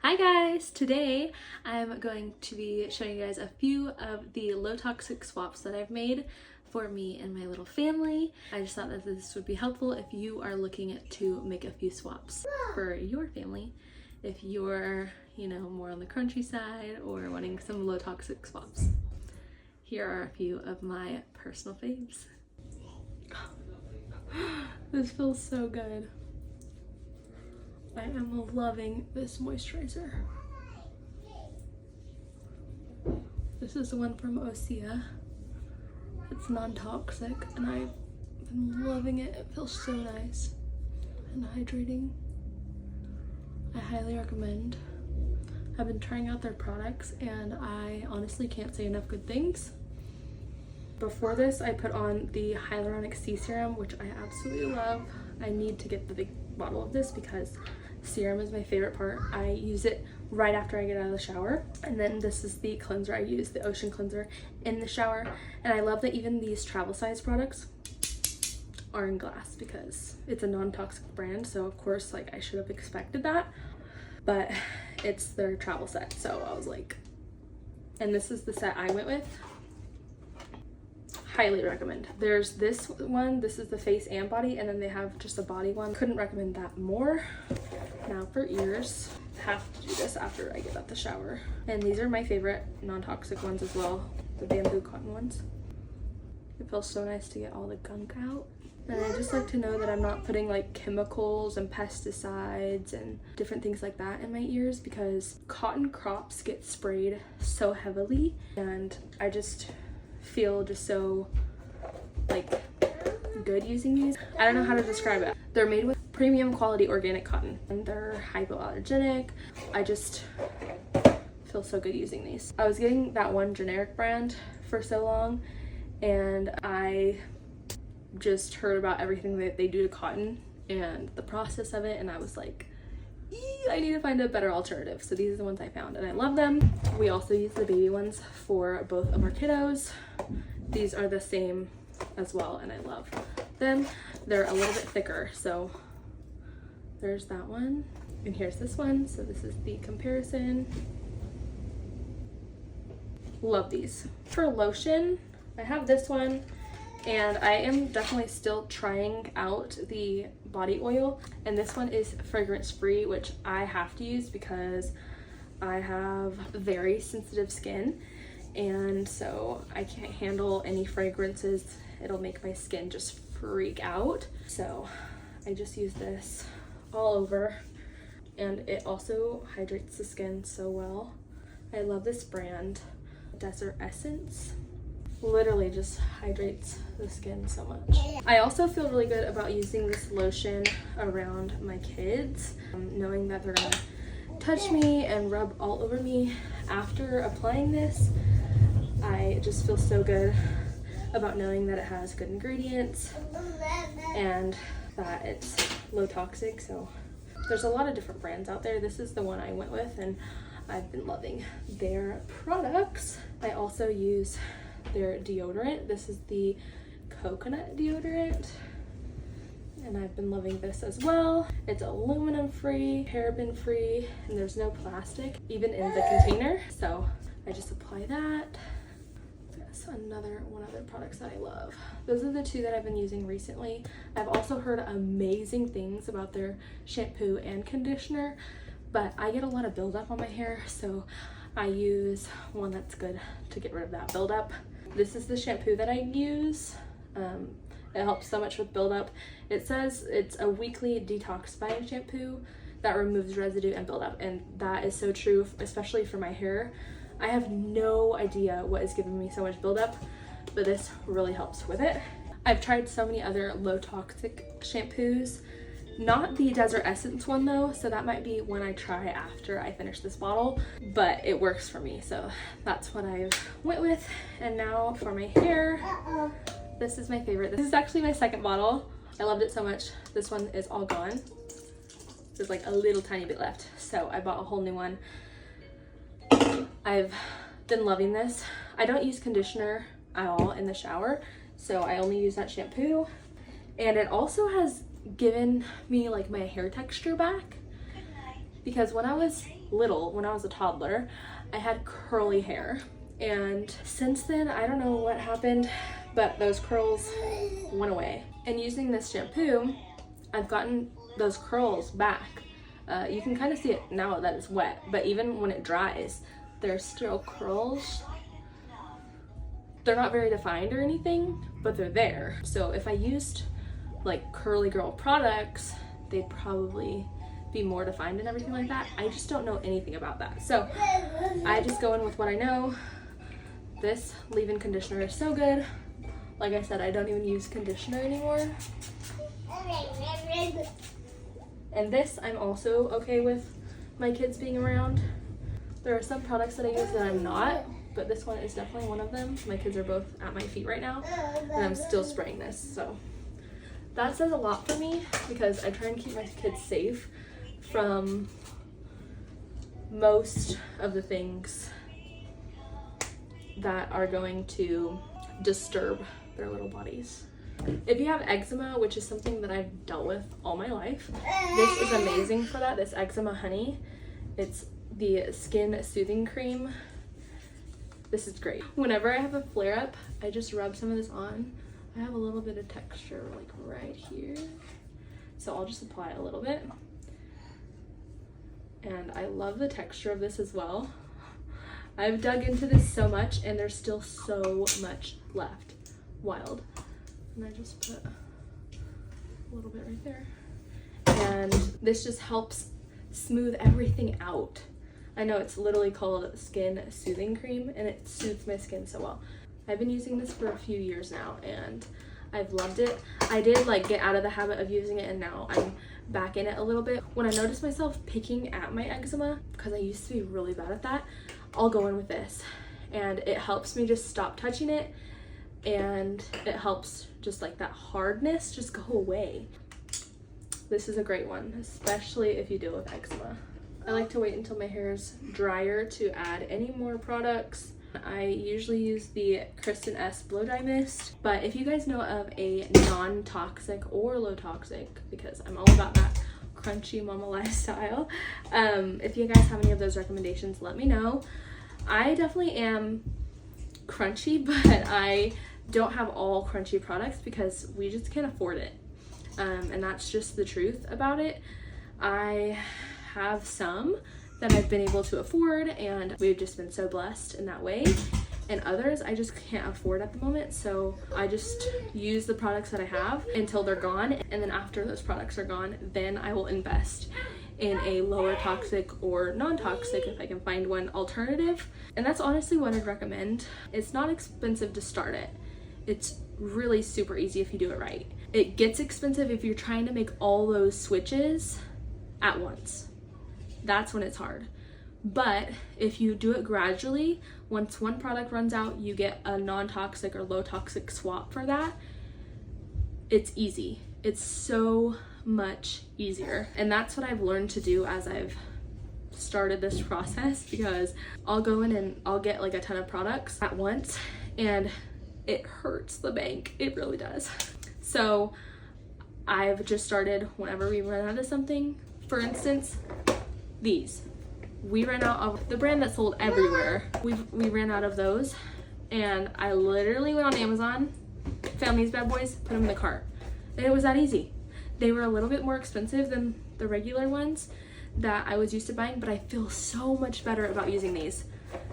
Hi guys! Today I'm going to be showing you guys a few of the low toxic swaps that I've made for me and my little family. I just thought that this would be helpful if you are looking to make a few swaps for your family. If you're, more on the crunchy side or wanting some low toxic swaps. Here are a few of my personal faves. This feels so good. I am loving this moisturizer. This is the one from Osea. It's non-toxic and I've been loving it. It feels so nice and hydrating. I highly recommend. I've been trying out their products and I honestly can't say enough good things. Before this, I put on the Hyaluronic Sea Serum, which I absolutely love. I need to get the big bottle of this because serum is my favorite part. I use it right after I get out of the shower. And then this is the cleanser I use, the Ocean Cleanser, in the shower. And I love that even these travel size products are in glass because it's a non-toxic brand. So of course, I should have expected that, but it's their travel set. So I was like, and this is the set I went with. Highly recommend. There's this one, this is the face and body, and then they have just a body one. Couldn't recommend that more. Now for ears, have to do this after I get out the shower. And these are my favorite non-toxic ones as well, the bamboo cotton ones. It feels so nice to get all the gunk out. And I just like to know that I'm not putting chemicals and pesticides and different things like that in my ears because cotton crops get sprayed so heavily and I just feel just so good using these. I don't know how to describe it. They're made with premium quality organic cotton and they're hypoallergenic. I just feel so good using these. I was getting that one generic brand for so long and I just heard about everything that they do to cotton and the process of it, and I was like, I need to find a better alternative. So these are the ones I found and I love them. We also use the baby ones for both of our kiddos. These are the same as well and I love them. They're a little bit thicker, so there's that one and here's this one. So this is the comparison. Love these. For lotion, I have this one and I am definitely still trying out the body oil, and this one is fragrance free, which I have to use because I have very sensitive skin and so I can't handle any fragrances. It'll make my skin just freak out. So I just use this all over and it also hydrates the skin so well. I love this brand, Desert Essence. Literally just hydrates the skin so much. I also feel really good about using this lotion around my kids, knowing that they're gonna touch me and rub all over me after applying this. I just feel so good about knowing that it has good ingredients and that it's low toxic. So there's a lot of different brands out there. This is the one I went with and I've been loving their products. I also use their deodorant. This is the coconut deodorant and I've been loving this as well. It's aluminum free, paraben free, and there's no plastic even in the container. So I just apply that. That's one other products that I love. Those are the two that I've been using recently. I've also heard amazing things about their shampoo and conditioner, but I get a lot of buildup on my hair, so I use one that's good to get rid of that buildup. This is the shampoo that I use. It helps so much with buildup. It says it's a weekly detoxifying shampoo that removes residue and buildup, and that is so true, especially for my hair. I have no idea what is giving me so much buildup, but this really helps with it. I've tried so many other low toxic shampoos. Not the Desert Essence one though, so that might be one I try after I finish this bottle, but it works for me, so that's what I went with. And now for my hair, this is my favorite. This is actually my second bottle. I loved it so much. This one is all gone. There's a little tiny bit left, so I bought a whole new one. I've been loving this. I don't use conditioner at all in the shower, so I only use that shampoo, and it also has given me my hair texture back. because when I was little, when I was a toddler, I had curly hair. And since then, I don't know what happened, but those curls went away. And using this shampoo, I've gotten those curls back. You can kind of see it now that it's wet, but even when it dries, there's still curls. They're not very defined or anything, but they're there. So if I used like curly girl products, they'd probably be more defined and everything like that. I just don't know anything about that. So I just go in with what I know. This leave-in conditioner is so good. Like I said, I don't even use conditioner anymore. And this I'm also okay with my kids being around. There are some products that I use that I'm not, but this one is definitely one of them. My kids are both at my feet right now, and I'm still spraying this. So that says a lot for me because I try and keep my kids safe from most of the things that are going to disturb their little bodies. If you have eczema, which is something that I've dealt with all my life, this is amazing for that, this eczema honey. It's the skin soothing cream. This is great. Whenever I have a flare-up, I just rub some of this on. I have a little bit of texture like right here, so I'll just apply a little bit. And I love the texture of this as well. I've dug into this so much and there's still so much left. Wild. And I just put a little bit right there. And this just helps smooth everything out. I know it's literally called skin soothing cream and it soothes my skin so well. I've been using this for a few years now and I've loved it. I did like get out of the habit of using it and now I'm back in it a little bit. When I notice myself picking at my eczema, because I used to be really bad at that, I'll go in with this and it helps me just stop touching it, and it helps just like that hardness just go away. This is a great one, especially if you deal with eczema. I like to wait until my hair is drier to add any more products. I usually use the Kristen S Blow Dry Mist, but if you guys know of a non-toxic or low toxic, because I'm all about that crunchy mama lifestyle, if you guys have any of those recommendations, let me know. I definitely am crunchy, but I don't have all crunchy products because we just can't afford it, and that's just the truth about it. I have some that I've been able to afford and we've just been so blessed in that way, and others I just can't afford at the moment, so I just use the products that I have until they're gone, and then after those products are gone, then I will invest in a lower toxic or non-toxic if I can find one alternative. And that's honestly what I'd recommend. It's not expensive to start it. It's really super easy if you do it right. It gets expensive if you're trying to make all those switches at once. That's when it's hard. But if you do it gradually, once one product runs out, you get a non-toxic or low toxic swap for that. It's easy. It's so much easier. And that's what I've learned to do as I've started this process, because I'll go in and I'll get like a ton of products at once and it hurts the bank. It really does. So I've just started whenever we run out of something. For instance, these. We ran out of the brand that sold everywhere. We ran out of those, and I literally went on Amazon, found these bad boys, put them in the cart. And it was that easy. They were a little bit more expensive than the regular ones that I was used to buying, but I feel so much better about using these.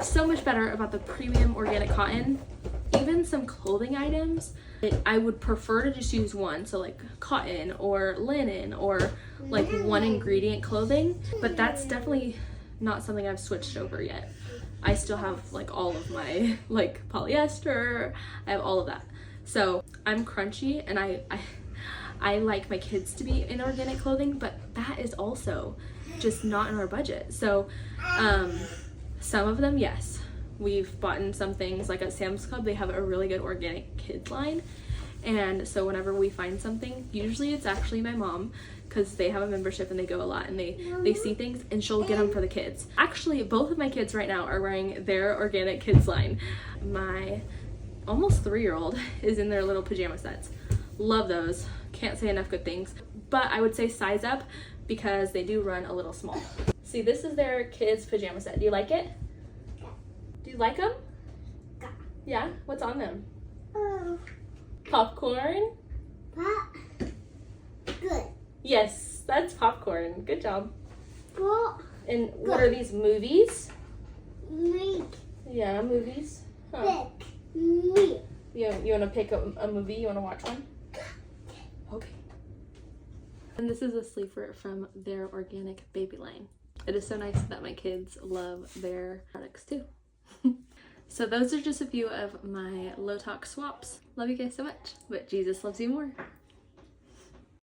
So much better about the premium organic cotton. Even some clothing items, I would prefer to just use one, so like cotton or linen or like one ingredient clothing, but that's definitely not something I've switched over yet. I still have like all of my like polyester, I have all of that. So I'm crunchy and I like my kids to be in organic clothing, but that is also just not in our budget. So some of them, yes. We've bought in some things like at Sam's Club, they have a really good organic kids line. And so whenever we find something, usually it's actually my mom, because they have a membership and they go a lot and they see things and she'll get them for the kids. Actually, both of my kids right now are wearing their organic kids line. My almost 3-year-old is in their little pajama sets. Love those. Can't say enough good things. But I would say size up because they do run a little small. See, this is their kids' pajama set. Do you like it? Yeah. Do you like them? Yeah. Yeah? What's on them? Oh. Popcorn? Good. Yes, that's popcorn. Good job. Good. And what are these, movies? Make. Yeah, movies. Huh. Pick. Me. You want to pick a movie? You want to watch one? Okay. And this is a sleeper from their organic baby line. It is so nice that my kids love their products too. So those are just a few of my low talk swaps. Love you guys so much, but Jesus loves you more.